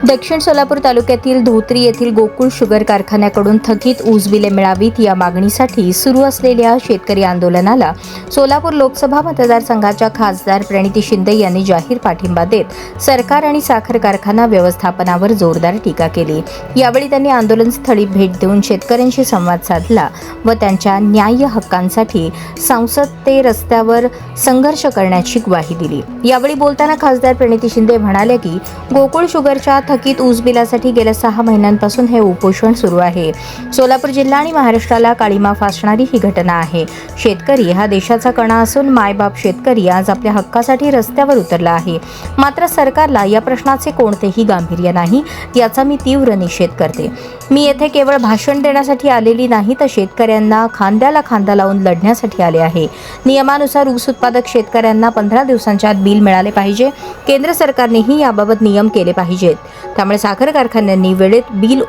दक्षिण सोलापूर तालुक्यातील धोत्री येथील गोकुळ शुगर कारखान्याकडून थकीत ऊस बिले मिळावीत या मागणीसाठी सुरू असलेल्या शेतकरी आंदोलनाला सोलापूर लोकसभा मतदारसंघाच्या खासदार प्रणिती शिंदे यांनी जाहीर पाठिंबा देत सरकार आणि साखर कारखाना व्यवस्थापनावर जोरदार टीका केली। यावेळी त्यांनी आंदोलनस्थळी भेट देऊन शेतकऱ्यांशी संवाद साधला व त्यांच्या न्याय्य हक्कांसाठी संसद ते रस्त्यावर संघर्ष करण्याची ग्वाही दिली। यावेळी बोलताना खासदार प्रणिती शिंदे म्हणाले की गोकुळ शुगरच्या थकीत ऊस बिलासाठी गेल्या 6 महिन्यांपासून हे उपोषण सुरू आहे। सोलापूर जिल्हा आणि महाराष्ट्राला काळीमा फासणारी ही घटना आहे। शेतकरी हा देशाचा कणा असून मायबाप शेतकरी आज आपल्या हक्कासाठी रस्त्यावर उतरला आहे। मात्र सरकारला या प्रश्नाचे कोणतेही गांभीर्य नाही, याचा मी तीव्र निषेध करते। मी येथे केवळ भाषण देण्यासाठी आलेली नाही, तर शेतकऱ्यांना खांद्याला खांदा लावून लढण्यासाठी आले आहे। नियमानुसार ऊस उत्पादक शेतकऱ्यांना 15 दिवसांच्या आत बिल मिळाले पाहिजे। केंद्र सरकारनेही याबाबत नियम केले पाहिजेत। त्यामुळे साखर कारखान्यांनी वेळेत बिल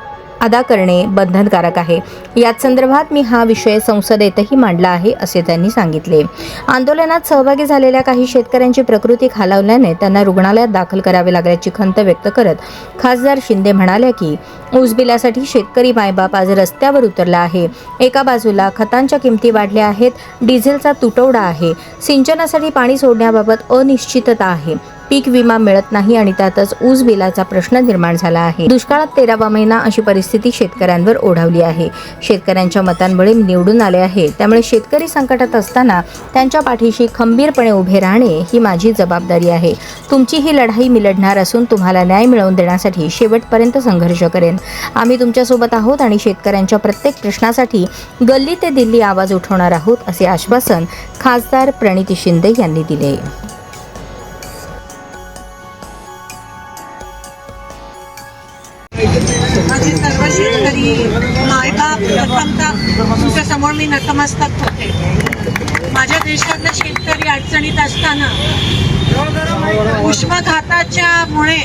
अदा करणे बंधनकारक आहे। याच संदर्भात मी हा विषय संसदेतही मांडला आहे, असे त्यांनी सांगितले। आंदोलनात सहभागी झालेल्या काही शेतकऱ्यांची प्रकृती खालावल्याने त्यांना रुग्णालयात दाखल करावे लागल्याची खंत व्यक्त करत खासदार शिंदे म्हणाले की ऊस बिलासाठी शेतकरी मायबाप आज रस्त्यावर उतरला आहे। एका बाजूला खतांच्या किमती वाढल्या आहेत, डिझेलचा तुटवडा आहे, सिंचनासाठी पाणी सोडण्याबाबत अनिश्चितता आहे, पीक विमा मिळत नाही आणि त्यातच ऊस बिलाचा प्रश्न निर्माण झाला आहे। दुष्काळात 13वा महिना अशी परिस्थिती शेतकऱ्यांवर ओढावली आहे। शेतकऱ्यांच्या मतांमुळे निवडून आले आहे, त्यामुळे शेतकरी संकटात असताना त्यांच्या पाठीशी खंबीरपणे उभे राहणे ही माझी जबाबदारी आहे। तुमची ही लढाई मी लढणार असून तुम्हाला न्याय मिळवून देण्यासाठी शेवटपर्यंत संघर्ष करेन। आम्ही तुमच्यासोबत आहोत आणि शेतकऱ्यांच्या प्रत्येक प्रश्नासाठी गल्ली ते दिल्ली आवाज उठवणार आहोत, असे आश्वासन खासदार प्रणिती शिंदे यांनी दिले। माझे सर्व शेतकरी मायबाप प्रथमतः तुमच्या समोर मी नतमस्तक होते। माझ्या देशातले शेतकरी अडचणीत असताना उष्माघाताच्या मुळे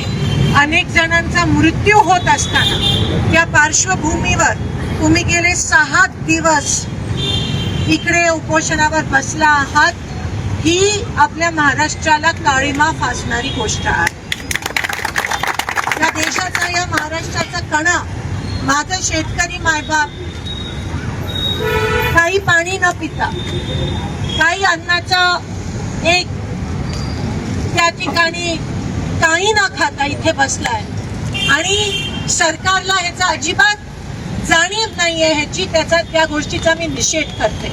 अनेक जणांचा मृत्यू होत असताना या पार्श्वभूमीवर तुम्ही गेले 6 दिवस इकडे उपोषणावर बसला आहात, ही आपल्या महाराष्ट्राला काळीमा फासणारी गोष्ट आहे। या देशाचा, या महाराष्ट्राचा कणा माझं शेतकरी मायबाप काही पाणी न पिता, काही अन्नाचा एक त्या ठिकाणी काही न खाता इथे बसलाय आणि सरकारला ह्याचा अजिबात जाणीव नाहीये ह्याची, त्या गोष्टीचा मी निषेध करते।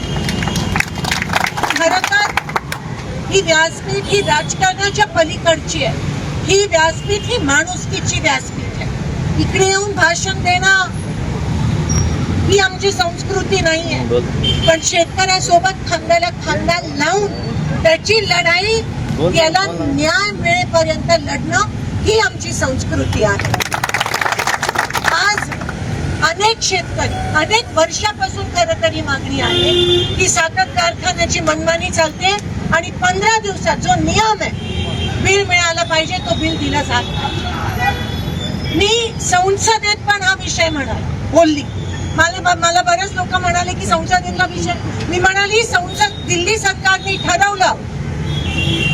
खरं तर ही व्यासपीठ ही राजकारणाच्या पलीकडची आहे। ही व्यासपीठ ही माणुसकीची व्यासपीठ आहे। इकडे येऊन भाषण देणं ही आमची संस्कृती नाही आहे, पण शेतकऱ्यासोबत खांद्याला खांदा लावून त्याची लढाई, याला न्याय मिळेपर्यंत लढणं ही आमची संस्कृती आहे। आज अनेक शेतकरी अनेक वर्षापासून खरं तर ही मागणी आहे की साखर कारखान्याची मनमानी चालते आणि 15 दिवसात जो नियम आहे बिल मिळाला पाहिजे, तो बिल दिला जात नाही। मी संसदेत पण हा विषय बोलली। मला बरेच लोक म्हणाले की संसदेतला विषय, मी म्हणाली संसद दिल्ली सरकारने ठरवलं,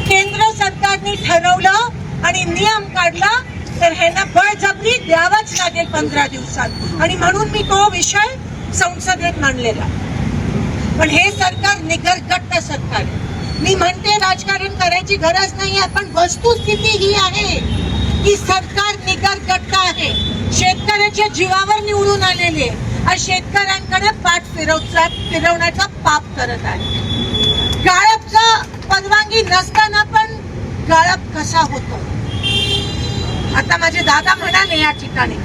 केंद्र सरकारने ठरवलं आणि नियम काढला, तर ह्यांना बळजबरी द्यावंच लागेल 15 दिवसात, आणि म्हणून मी तो विषय संसदेत मांडलेला। पण हे सरकार निगरगट्ट सरकार आहे। मी म्हणते राजकारण करायची गरज नाही आहे, पण वस्तुस्थिती ही आहे की सरकार निगरगट्ट आहे। शेतकऱ्याच्या जीवावर निवडून आलेले आज शेतकऱ्यांकडे पाठ फिरवण्याचा पाप करत आहे। गाळपचा परवानगी नसताना पण गाळप कसा होतो, आता माझे दादा म्हणाले या ठिकाणी